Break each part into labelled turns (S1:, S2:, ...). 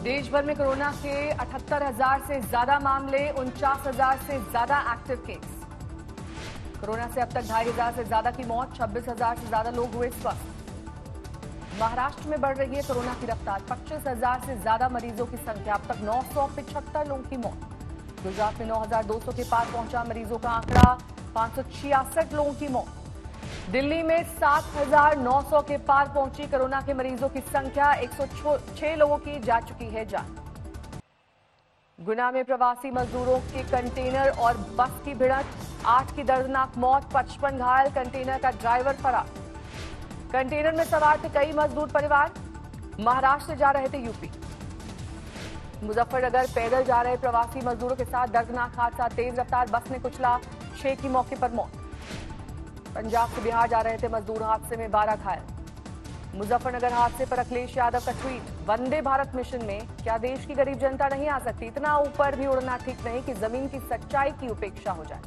S1: देश भर में कोरोना के 78,000 से ज्यादा मामले, 49,000 से ज्यादा एक्टिव केस। कोरोना से अब तक 2,500 से ज्यादा की मौत, 26,000 से ज्यादा लोग हुए स्वस्थ। महाराष्ट्र में बढ़ रही है कोरोना की रफ्तार, 25,000 से ज्यादा मरीजों की संख्या, अब तक 975 लोगों की मौत। गुजरात में 9,200 के पार पहुंचा मरीजों का आंकड़ा, 566 लोगों की मौत। दिल्ली में 7,900 के पार पहुंची कोरोना के मरीजों की संख्या, 106 लोगों की जा चुकी है जान। गुना में प्रवासी मजदूरों के कंटेनर और बस की भिड़ंत, 8 की दर्दनाक मौत, 55 घायल, कंटेनर का ड्राइवर फरार। कंटेनर में सवार थे कई मजदूर परिवार, महाराष्ट्र से जा रहे थे यूपी। मुजफ्फरनगर पैदल जा रहे प्रवासी मजदूरों के साथ दर्दनाक हादसा, तेज रफ्तार बस ने कुचला, 6 की मौके पर मौत। पंजाब से बिहार जा रहे थे मजदूर, हादसे में 12 घायल। मुजफ्फरनगर हादसे पर अखिलेश यादव का ट्वीट, वंदे भारत मिशन में क्या देश की गरीब जनता नहीं आ सकती? इतना ऊपर भी उड़ना ठीक नहीं कि जमीन की सच्चाई की उपेक्षा हो जाए।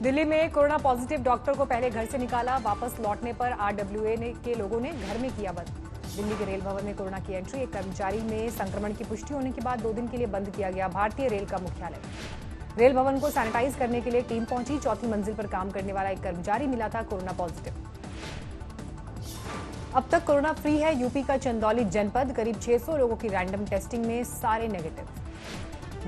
S2: दिल्ली में कोरोना पॉजिटिव डॉक्टर को पहले घर से निकाला, वापस लौटने पर आरडब्ल्यूए के लोगों ने घर में किया बंद। दिल्ली के रेल भवन में कोरोना की एंट्री, एक कर्मचारी में संक्रमण की पुष्टि होने के बाद 2 दिन के लिए बंद किया गया भारतीय रेल का मुख्यालय। रेल भवन को सैनिटाइज करने के लिए टीम पहुंची, 4थी मंजिल पर काम करने वाला एक कर्मचारी मिला था कोरोना पॉजिटिव। अब तक कोरोना फ्री है यूपी का चंदौली जनपद, करीब 600 लोगों की रैंडम टेस्टिंग में सारे नेगेटिव।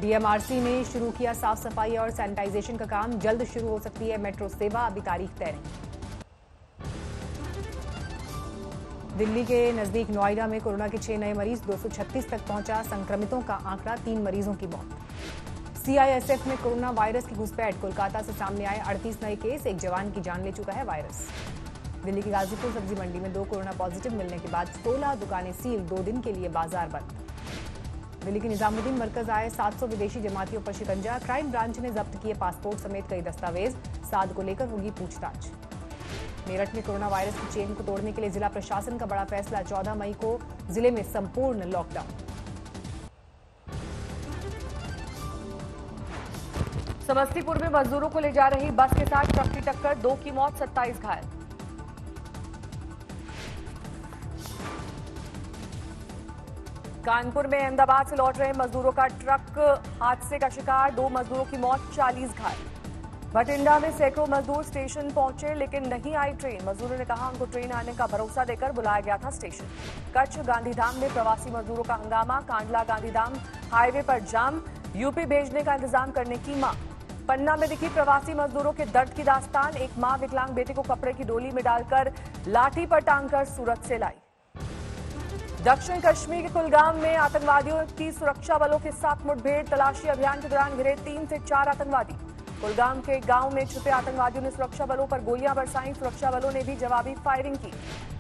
S2: डीएमआरसी ने शुरू किया साफ सफाई और सैनिटाइजेशन का काम, जल्द शुरू हो सकती है मेट्रो सेवा, अभी तारीख तय नहीं। दिल्ली के नजदीक नोएडा में कोरोना के 6 नए मरीज, 236 तक पहुंचा संक्रमितों का आंकड़ा, 3 मरीजों की मौत। सीआईएसएफ में कोरोना वायरस की घुसपैठ, कोलकाता से सामने आए 38 नए केस, एक जवान की जान ले चुका है वायरस। दिल्ली की गाजीपुर सब्जी मंडी में 2 कोरोना पॉजिटिव मिलने के बाद 16 दुकानें सील, 2 दिन के लिए बाजार बंद। दिल्ली के निजामुद्दीन मरकज आए 700 विदेशी जमातियों पर शिकंजा, क्राइम ब्रांच ने जब्त किए पासपोर्ट समेत कई दस्तावेज, 7 को लेकर होगी पूछताछ। मेरठ में कोरोना वायरस की चेन को तोड़ने के लिए जिला प्रशासन का बड़ा फैसला, 14 मई को जिले में संपूर्ण लॉकडाउन।
S1: समस्तीपुर में मजदूरों को ले जा रही बस के साथ ट्रक की टक्कर, 2 की मौत, 27 घायल। कानपुर में अहमदाबाद से लौट रहे मजदूरों का ट्रक हादसे का शिकार, 2 मजदूरों की मौत, 40 घायल। भटिंडा में सैकड़ों मजदूर स्टेशन पहुंचे लेकिन नहीं आई ट्रेन, मजदूरों ने कहा उनको ट्रेन आने का भरोसा देकर बुलाया गया था स्टेशन। कच्छ गांधीधाम में प्रवासी मजदूरों का हंगामा, कांडला गांधीधाम हाईवे पर जाम, यूपी भेजने का इंतजाम करने की मांग। पन्ना में दिखी प्रवासी मजदूरों के दर्द की दास्तान, एक मां विकलांग बेटे को कपड़े की डोली में डालकर लाठी पर टांगकर सूरत से लाई। दक्षिण कश्मीर के कुलगाम में आतंकवादियों की सुरक्षा बलों के साथ मुठभेड़, तलाशी अभियान के दौरान घिरे 3 से 4 आतंकवादी। कुलगाम के गांव में छुपे आतंकवादियों ने सुरक्षा बलों पर गोलियां बरसाई, सुरक्षा बलों ने भी जवाबी फायरिंग की।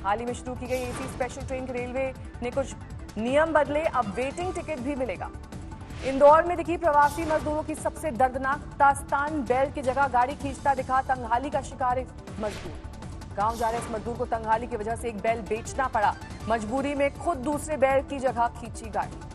S1: हाल ही में शुरू की गई एसी स्पेशल ट्रेन के रेलवे ने कुछ नियम बदले, अब वेटिंग टिकट भी मिलेगा। इंदौर में दिखी प्रवासी मजदूरों की सबसे दर्दनाक दास्तान, बैल की जगह गाड़ी खींचता दिखा तंगहाली का शिकार एक मजदूर। गांव जा रहे इस मजदूर को तंगहाली की वजह से एक बैल बेचना पड़ा, मजबूरी में खुद दूसरे बैल की जगह खींची गाड़ी।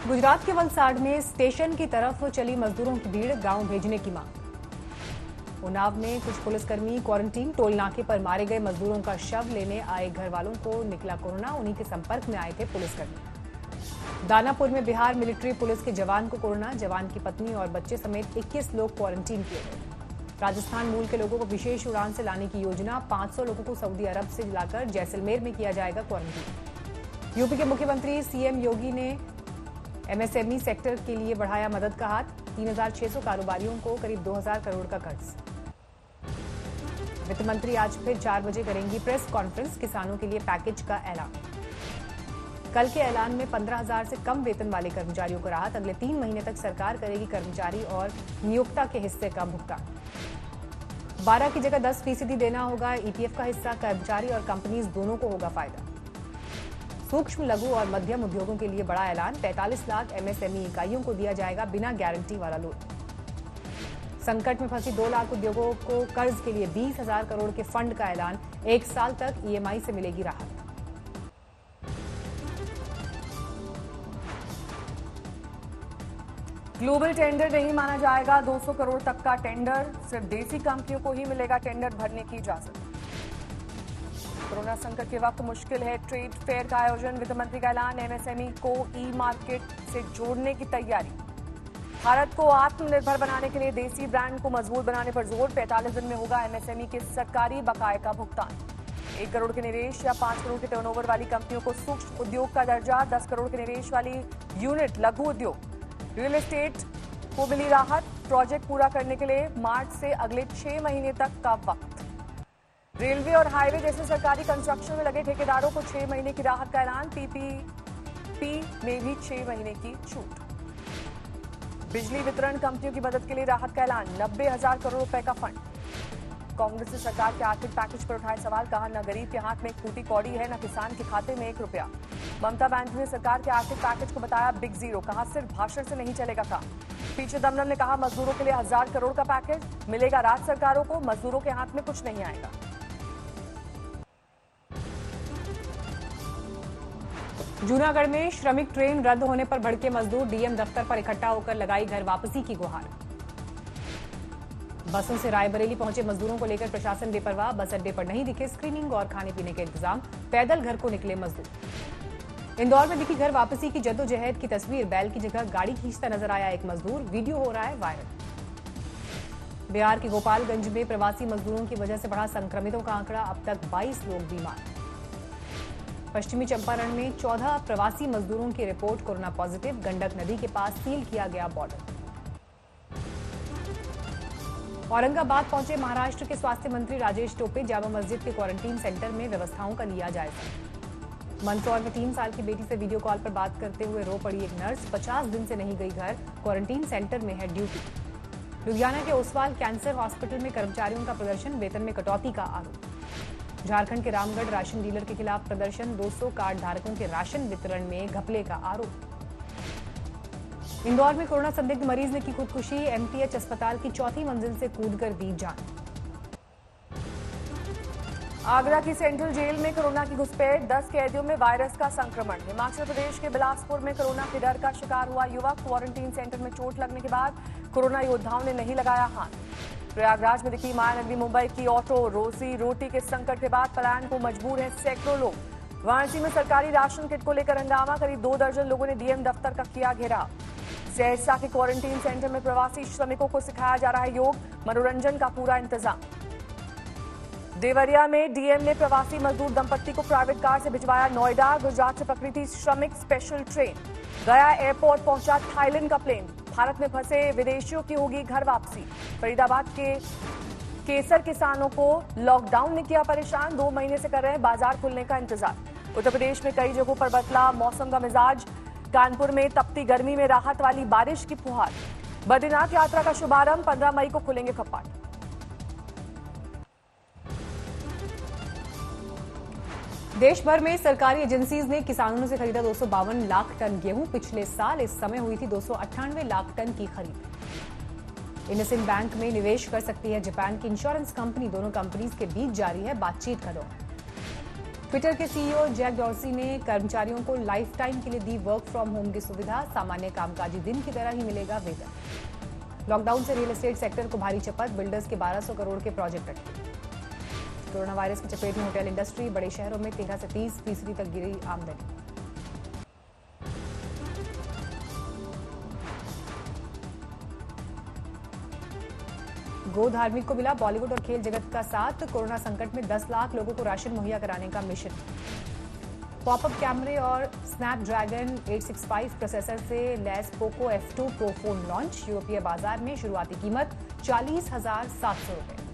S2: गुजरात के वलसाड में स्टेशन की तरफ चली मजदूरों की भीड़, गांव भेजने की मांग। उन्नाव में कुछ पुलिसकर्मी क्वारंटीन, टोल नाके पर मारे गए मजदूरों का शव लेने आए घर वालों को निकला कोरोना, उन्हीं के संपर्क में आए थे पुलिसकर्मी। दानापुर में बिहार मिलिट्री पुलिस के जवान को कोरोना, जवान की पत्नी और बच्चे समेत 21 लोग क्वारंटीन किए गए। राजस्थान मूल के लोगों को विशेष उड़ान से लाने की योजना, 500 लोगों को सऊदी अरब से लाकर जैसलमेर में किया जाएगा क्वारंटीन। यूपी के मुख्यमंत्री सीएम योगी ने एमएसएमई सेक्टर के लिए बढ़ाया मदद का हाथ, 3,600 कारोबारियों को करीब 2,000 करोड़ का कर्ज। वित्त मंत्री आज फिर 4 बजे करेंगी प्रेस कॉन्फ्रेंस, किसानों के लिए पैकेज का ऐलान। कल के ऐलान में 15,000 से कम वेतन वाले कर्मचारियों को राहत, अगले 3 महीने तक सरकार करेगी कर्मचारी और नियोक्ता के हिस्से का भुगतान। 12 की जगह 10% देना होगा ईपीएफ का हिस्सा, कर्मचारी और कंपनीज दोनों को होगा फायदा। सूक्ष्म, लघु और मध्यम उद्योगों के लिए बड़ा ऐलान, 45 लाख एमएसएमई इकाइयों को दिया जाएगा बिना गारंटी वाला लोन। संकट में फंसी 2 लाख उद्योगों को कर्ज के लिए 20,000 करोड़ के फंड का ऐलान, 1 साल तक ईएमआई से मिलेगी राहत।
S1: ग्लोबल टेंडर नहीं माना जाएगा। 200 करोड़ तक का टेंडर, सिर्फ देसी कंपनियों को ही मिलेगा टेंडर भरने की इजाजत। कोरोना संकट के वक्त मुश्किल है ट्रेड फेयर का आयोजन, वित्त मंत्री का ऐलान। एमएसएमई को ई मार्केट से जोड़ने की तैयारी। भारत को आत्मनिर्भर बनाने के लिए देसी ब्रांड को मजबूत बनाने पर जोर। 45 दिन में होगा एमएसएमई के सरकारी बकाये का भुगतान। 1 करोड़ के निवेश या 5 करोड़ के टर्नओवर वाली कंपनियों को सूक्ष्म उद्योग का दर्जा। 10 करोड़ के निवेश वाली यूनिट लघु उद्योग। रियल एस्टेट को मिली राहत। प्रोजेक्ट पूरा करने के लिए मार्च से अगले 6 महीने तक का वक्त। रेलवे और हाईवे जैसे सरकारी कंस्ट्रक्शन में लगे ठेकेदारों को 6 महीने की राहत का ऐलान। पीपीपी में भी 6 महीने की छूट। बिजली वितरण कंपनियों की मदद के लिए राहत का ऐलान। 90,000 करोड़ रुपए का फंड। कांग्रेस ने सरकार के आर्थिक पैकेज पर उठाए सवाल, कहा न गरीब के हाथ में एक फूटी कौड़ी है, न किसान के खाते में 1 रुपया। ममता बनर्जी ने सरकार के आर्थिक पैकेज को बताया बिग जीरो, कहा सिर्फ भाषण से नहीं चलेगा काम। पीछे दमनम ने कहा मजदूरों के लिए 1000 करोड़ का पैकेज मिलेगा राज्य सरकारों को, मजदूरों के हाथ में कुछ नहीं आएगा।
S2: जूनागढ़ में श्रमिक ट्रेन रद्द होने पर भड़के मजदूर, डीएम दफ्तर पर इकट्ठा होकर लगाई घर वापसी की गुहार। बसों से रायबरेली पहुंचे मजदूरों को लेकर प्रशासन बेपरवाह, बस अड्डे पर नहीं दिखे स्क्रीनिंग और खाने पीने के इंतजाम, पैदल घर को निकले मजदूर। इंदौर में दिखी घर वापसी की जद्दोजहद की तस्वीर, बैल की जगह गाड़ी खींचता नजर आया एक मजदूर, वीडियो हो रहा है वायरल। बिहार के गोपालगंज में प्रवासी मजदूरों की वजह से बढ़ा संक्रमितों का आंकड़ा, अब तक 22 लोग बीमार। पश्चिमी चंपारण में 14 प्रवासी मजदूरों की रिपोर्ट कोरोना पॉजिटिव, गंडक नदी के पास सील किया गया बॉर्डर। औरंगाबाद पहुंचे महाराष्ट्र के स्वास्थ्य मंत्री राजेश टोपे, जामा मस्जिद के क्वारंटीन सेंटर में व्यवस्थाओं का लिया जायजा। मंदसौर में 3 साल की बेटी से वीडियो कॉल पर बात करते हुए रो पड़ी एक नर्स, 50 दिन से नहीं गई घर, क्वारंटीन सेंटर में है ड्यूटी। लुधियाना के ओसवाल कैंसर हॉस्पिटल में कर्मचारियों का प्रदर्शन, वेतन में कटौती का आरोप। झारखंड के रामगढ़ राशन डीलर के खिलाफ प्रदर्शन, 200 कार्ड धारकों के राशन वितरण में घपले का आरोप। इंदौर में कोरोना संदिग्ध मरीज ने की खुदकुशी, एमटीएच अस्पताल की 4थी मंजिल से कूदकर दी जान।
S1: आगरा की सेंट्रल जेल में कोरोना की घुसपैठ, 10 कैदियों में वायरस का संक्रमण। हिमाचल प्रदेश के बिलासपुर में कोरोना के डर का शिकार हुआ युवक, क्वारंटीन सेंटर में चोट लगने के बाद कोरोना योद्धाओं ने नहीं लगाया हाथ। प्रयागराज में दिखी मायानगरी मुंबई की ऑटो, रोजी रोटी के संकट के बाद पलायन को मजबूर हैं सैकड़ों लोग। वाराणसी में सरकारी राशन किट को लेकर हंगामा, करीब 2 दर्जन लोगों ने डीएम दफ्तर का किया घेराव। सहरसा के क्वारंटीन सेंटर में प्रवासी श्रमिकों को सिखाया जा रहा है योग, मनोरंजन का पूरा इंतजाम। देवरिया में डीएम ने प्रवासी मजदूर दंपत्ति को प्राइवेट कार से भिजवाया नोएडा, गुजरात से पकड़ी थी श्रमिक स्पेशल ट्रेन। गया एयरपोर्ट पहुंचा थाईलैंड का प्लेन, भारत में फंसे विदेशियों की होगी घर वापसी। फरीदाबाद के केसर किसानों को लॉकडाउन ने किया परेशान, 2 महीने से कर रहे हैं बाजार खुलने का इंतजार। उत्तर प्रदेश में कई जगहों पर बदला मौसम का मिजाज, कानपुर में तपती गर्मी में राहत वाली बारिश की फुहार। बद्रीनाथ यात्रा का शुभारंभ, 15 मई को खुलेंगे कपाट।
S2: देश भर में सरकारी एजेंसीज ने किसानों से खरीदा 252 लाख टन गेहूं, पिछले साल इस समय हुई थी 298 लाख टन की खरीद। इंडसइंड बैंक में निवेश कर सकती है जापान की इंश्योरेंस कंपनी, दोनों कंपनीज के बीच जारी है बातचीत का दौर। ट्विटर के सीईओ जैक डॉर्सी ने कर्मचारियों को लाइफ टाइम के लिए दी वर्क फ्रॉम होम की सुविधा, सामान्य कामकाजी दिन की तरह ही मिलेगा वेतन। लॉकडाउन से रियल एस्टेट सेक्टर को भारी चपत, बिल्डर्स के 1200 करोड़ के प्रोजेक्ट अटके। कोरोना वायरस की चपेट में होटल इंडस्ट्री, बड़े शहरों में 13 से 30% तक गिरी आमदनी। गो धार्मिक को मिला बॉलीवुड और खेल जगत का साथ, कोरोना संकट में 10 लाख लोगों को राशन मुहैया कराने का मिशन। पॉपअप कैमरे और स्नैपड्रैगन 865 प्रोसेसर से लैस Poco F2 pro phone launch, यूरोपीय बाजार में शुरुआती कीमत 40,700 रुपए।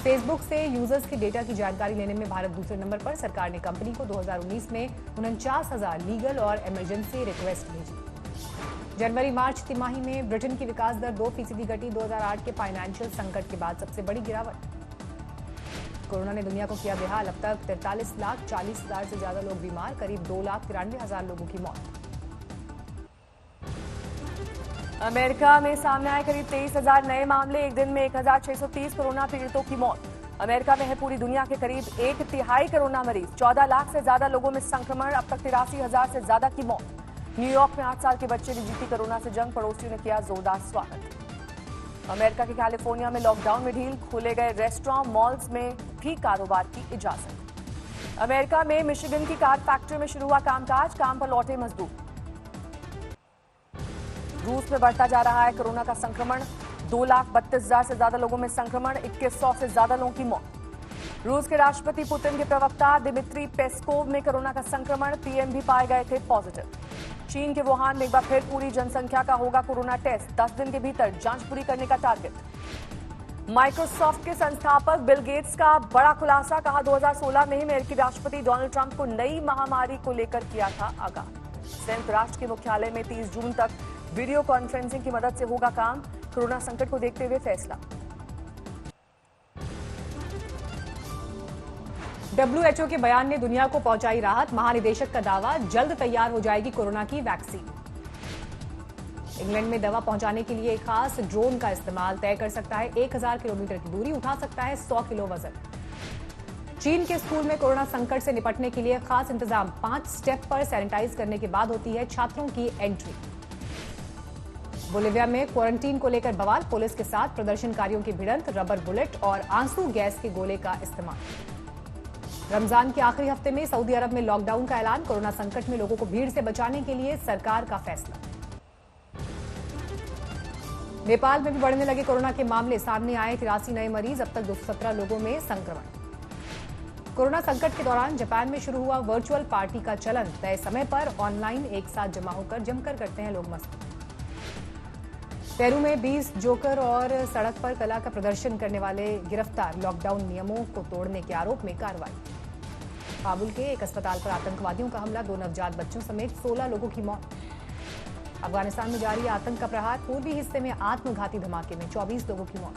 S2: फेसबुक से यूजर्स के डेटा की जानकारी लेने में भारत दूसरे नंबर पर, सरकार ने कंपनी को 2019 में 49,000 लीगल और इमरजेंसी रिक्वेस्ट भेजी। जनवरी मार्च तिमाही में ब्रिटेन की विकास दर 2% घटी, 2008 के फाइनेंशियल संकट के बाद सबसे बड़ी गिरावट। कोरोना ने दुनिया को किया बेहाल, अब तक 43,40,000 से ज्यादा लोग बीमार, करीब 2,93,000 लोगों की मौत।
S1: अमेरिका में सामने आए करीब 23,000 नए मामले, एक दिन में 1,630 कोरोना पीड़ितों की मौत। अमेरिका में है पूरी दुनिया के करीब 1/3 कोरोना मरीज, 14 लाख से ज्यादा लोगों में संक्रमण, अब तक 83,000 से ज्यादा की मौत। न्यूयॉर्क में 8 साल के बच्चे ने जीती कोरोना से जंग, पड़ोसियों ने किया जोरदार स्वागत। अमेरिका के कैलिफोर्निया में लॉकडाउन में ढील, खोले गए रेस्टोरेंट, मॉल्स में भी कारोबार की इजाजत। अमेरिका में मिशिगन की कार फैक्ट्री में शुरू हुआ कामकाज, काम पर लौटे मजदूर। रूस में बढ़ता जा रहा है कोरोना का संक्रमण, 2,32,000 से ज्यादा लोगों में संक्रमण, 2100 से ज्यादा लोगों की मौत। रूस के राष्ट्रपति पुतिन के प्रवक्ता दिमित्री पेस्कोव में कोरोना का संक्रमण, पीएम भी पाए गए थे पॉजिटिव। चीन के वुहान में एक बार फिर पूरी जनसंख्या का होगा कोरोना टेस्ट, 10 दिन के भीतर जांच पूरी करने का टारगेट। माइक्रोसॉफ्ट के संस्थापक बिल गेट्स का बड़ा खुलासा, कहा 2016 में ही अमेरिकी राष्ट्रपति डोनाल्ड ट्रंप को नई महामारी को लेकर किया था आगाह। संयुक्त राष्ट्र के मुख्यालय में 30 जून तक वीडियो कॉन्फ्रेंसिंग की मदद से होगा काम, कोरोना संकट को देखते हुए फैसला।
S2: WHO के बयान ने दुनिया को पहुंचाई राहत, महानिदेशक का दावा, जल्द तैयार हो जाएगी कोरोना की वैक्सीन। इंग्लैंड में दवा पहुंचाने के लिए एक खास ड्रोन का इस्तेमाल, तय कर सकता है 1000 किलोमीटर की दूरी, उठा सकता है 100 किलो वजन। चीन के स्कूल में कोरोना संकट से निपटने के लिए खास इंतजाम, 5 स्टेप पर सैनिटाइज करने के बाद होती है छात्रों की एंट्री। बोलिविया में क्वारंटीन को लेकर बवाल, पुलिस के साथ प्रदर्शनकारियों की भिड़ंत, रबर बुलेट और आंसू गैस के गोले का इस्तेमाल। रमजान के आखिरी हफ्ते में सऊदी अरब में लॉकडाउन का ऐलान, कोरोना संकट में लोगों को भीड़ से बचाने के लिए सरकार का फैसला। नेपाल में भी बढ़ने लगे कोरोना के मामले, सामने आए 83 नए मरीज, अब तक 217 लोगों में संक्रमण। कोरोना संकट के दौरान जापान में शुरू हुआ वर्चुअल पार्टी का चलन, तय समय पर ऑनलाइन एक साथ जमा होकर जमकर करते हैं लोग मस्ती। पेरू में 20 जोकर और सड़क पर कला का प्रदर्शन करने वाले गिरफ्तार, लॉकडाउन नियमों को तोड़ने के आरोप में कार्रवाई। काबुल के एक अस्पताल पर आतंकवादियों का हमला, 2 नवजात बच्चों समेत 16 लोगों की मौत। अफगानिस्तान में जारी आतंक का प्रहार, पूर्वी हिस्से में आत्मघाती धमाके में 24 लोगों की मौत।